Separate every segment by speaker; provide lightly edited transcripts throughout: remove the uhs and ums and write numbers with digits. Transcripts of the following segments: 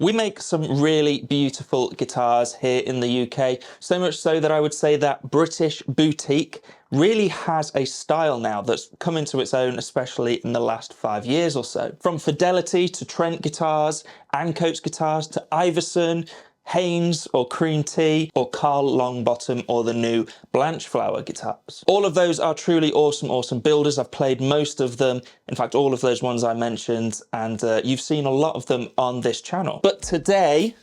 Speaker 1: We make some really beautiful guitars here in the UK, so much so that I would say that British boutique really has a style now that's come into its own, especially in the last 5 years or so. From Fidelity to Trent guitars, Ancoats guitars to Iverson, Haynes or Cream Tea or Carl Longbottom or the new Blanchflower guitars. All of those are truly awesome builders. I've played most of them, in fact all of those ones I mentioned, and you've seen a lot of them on this channel. But today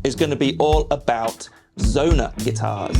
Speaker 1: is going to be all about Zona guitars.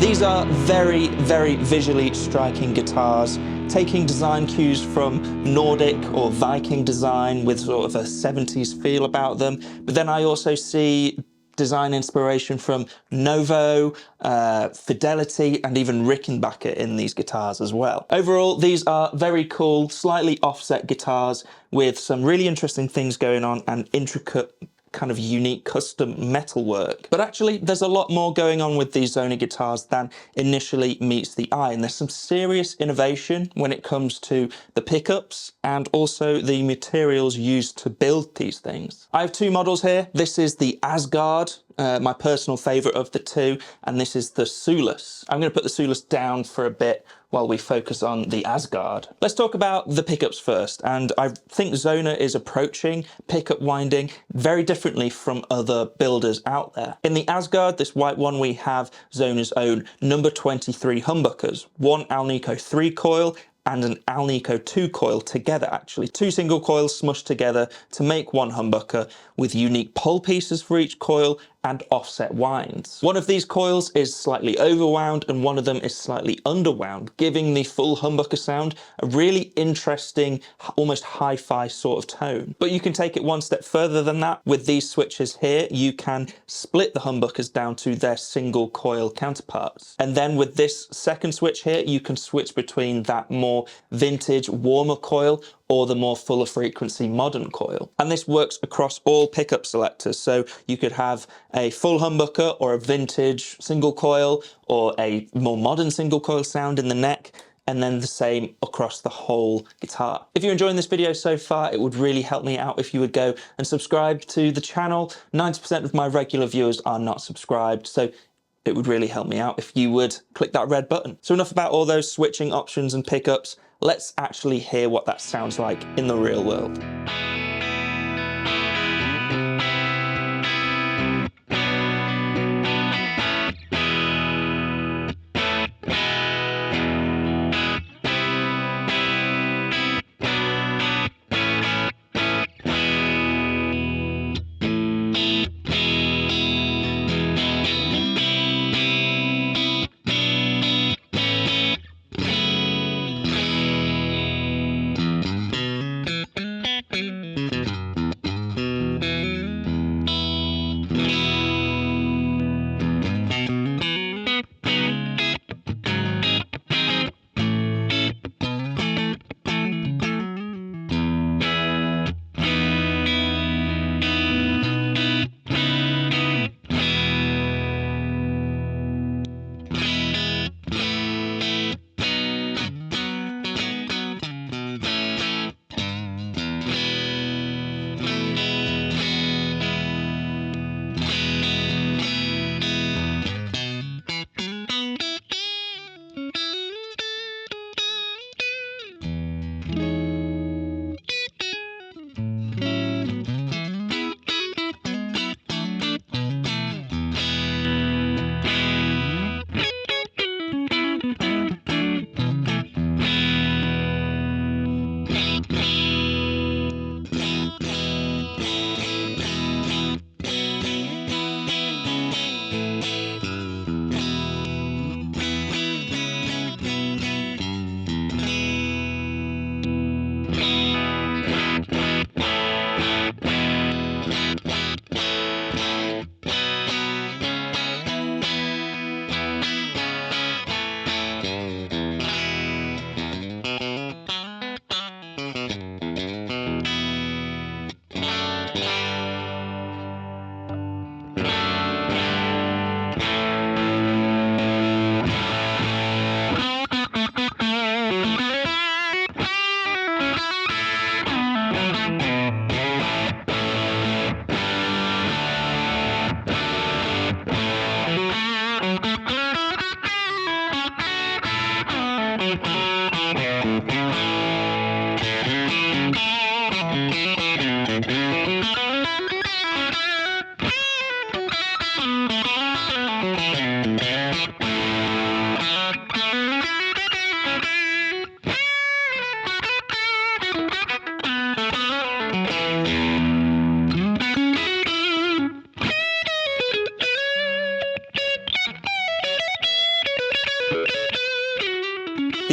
Speaker 1: These are very visually striking guitars, taking design cues from Nordic or Viking design with sort of a 70s feel about them. But then I also see design inspiration from Novo, Fidelity, and even Rickenbacker in these guitars as well. Overall, these are very cool, slightly offset guitars with some really interesting things going on and intricate kind of unique custom metalwork. But actually there's a lot more going on with these Zona guitars than initially meets the eye, and there's some serious innovation when it comes to the pickups and also the materials used to build these things. I have two models here. This is the Asgard, my personal favorite of the two, and this is the Sulis. I'm going to put the Sulis down for a bit while we focus on the Asgard. Let's talk about the pickups first, and I think Zona is approaching pickup winding very differently from other builders out there. In the Asgard, this white one, we have Zona's own number 23 humbuckers, one Alnico 3 coil and an Alnico 2 coil together, actually. Two single coils smushed together to make one humbucker with unique pole pieces for each coil and offset winds. One of these coils is slightly overwound and one of them is slightly underwound, giving the full humbucker sound a really interesting, almost hi-fi sort of tone. But you can take it one step further than that. With these switches here, you can split the humbuckers down to their single coil counterparts. And then with this second switch here, you can switch between that more vintage, warmer coil or the more fuller frequency modern coil. And this works across all pickup selectors. So you could have a full humbucker or a vintage single coil or a more modern single coil sound in the neck, and then the same across the whole guitar. If you're enjoying this video so far, it would really help me out if you would go and subscribe to the channel. 90% of my regular viewers are not subscribed, so it would really help me out if you would click that red button. So enough about all those switching options and pickups. Let's actually hear what that sounds like in the real world.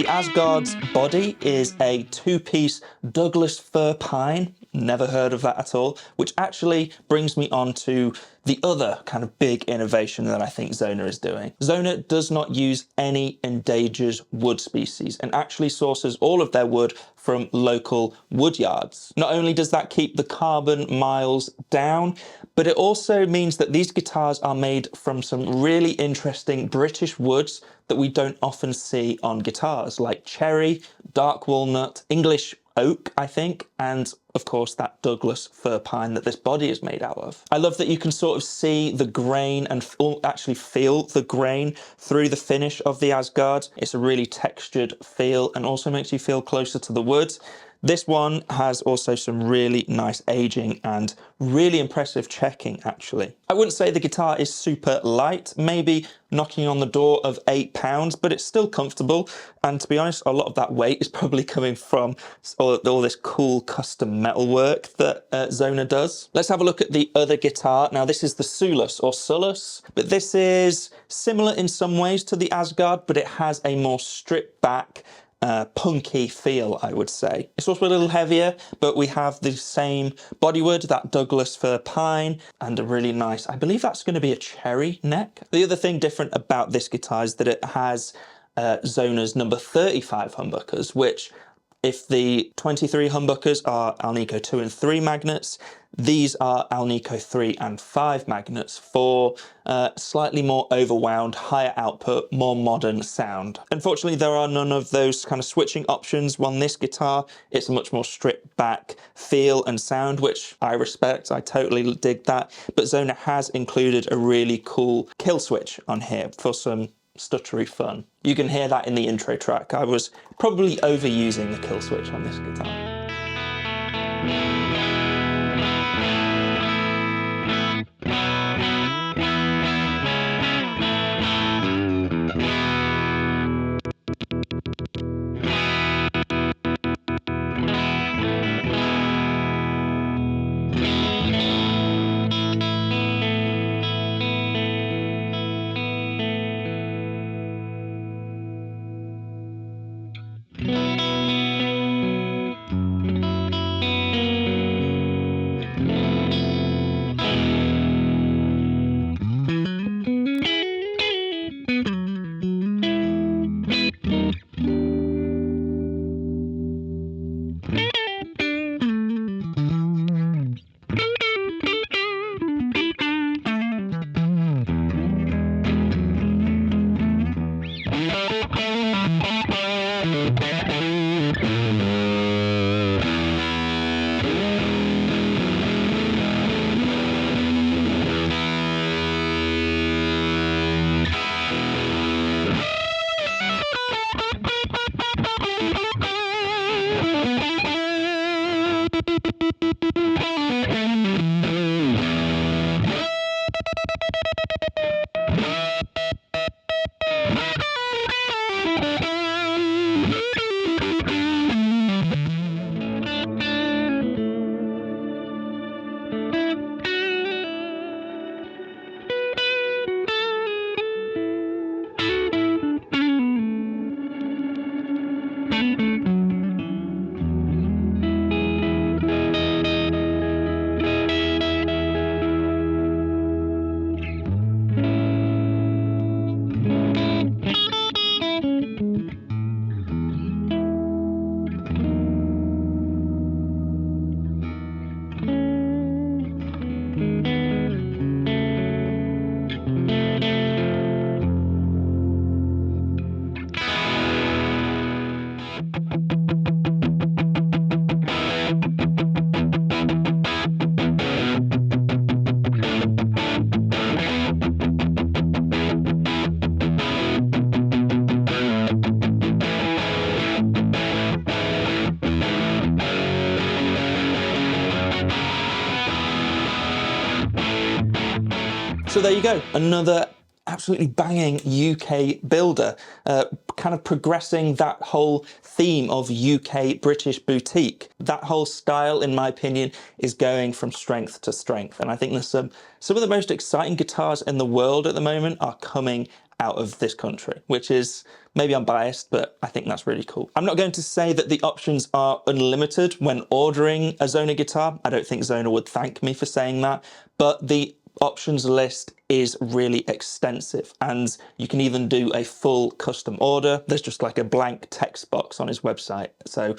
Speaker 1: The Asgard's body is a two-piece Douglas fir pine. Never heard of that at all, which actually brings me on to the other kind of big innovation that I think Zona is doing. Zona does not use any endangered wood species and actually sources all of their wood from local wood yards. Not only does that keep the carbon miles down, but it also means that these guitars are made from some really interesting British woods that we don't often see on guitars, like cherry, dark walnut, English oak, I think, and of course that Douglas fir pine that this body is made out of. I love that you can sort of see the grain and actually feel the grain through the finish of the Asgard. It's a really textured feel and also makes you feel closer to the wood. This one has also some really nice aging and really impressive checking, actually. I wouldn't say the guitar is super light, maybe knocking on the door of 8 pounds, but it's still comfortable. And to be honest, a lot of that weight is probably coming from all this cool custom metal work that Zona does. Let's have a look at the other guitar. Now, this is the Sulis or Sulis, but this is similar in some ways to the Asgard, but it has a more stripped back, punky feel, I would say. It's also a little heavier, but we have the same bodywood, that Douglas fir pine, and a really nice, I believe that's going to be a cherry neck. The other thing different about this guitar is that it has Zona's number 35 humbuckers, which if the 23 humbuckers are Alnico 2 and 3 magnets, these are Alnico 3 and 5 magnets for slightly more overwound, higher output, more modern sound. Unfortunately, there are none of those kind of switching options on this guitar. It's a much more stripped back feel and sound, which I respect. I totally dig that. But Zona has included a really cool kill switch on here for some stuttery fun. You can hear that in the intro track. I was probably overusing the kill switch on this guitar. So there you go, another absolutely banging UK builder, kind of progressing that whole theme of UK British boutique. That whole style, in my opinion, is going from strength to strength. And I think there's some of the most exciting guitars in the world at the moment are coming out of this country, which is, maybe I'm biased, but I think that's really cool. I'm not going to say that the options are unlimited when ordering a Zona guitar. I don't think Zona would thank me for saying that, but the options list is really extensive, and you can even do a full custom order. There's just like a blank text box on his website. So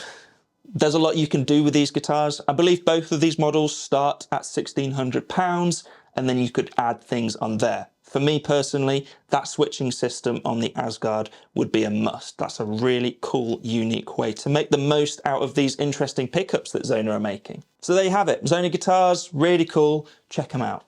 Speaker 1: there's a lot you can do with these guitars. I believe both of these models start at £1,600, and then you could add things on there. For me personally, that switching system on the Asgard would be a must. That's a really cool, unique way to make the most out of these interesting pickups that Zona are making. So there you have it. Zona guitars, really cool. Check them out.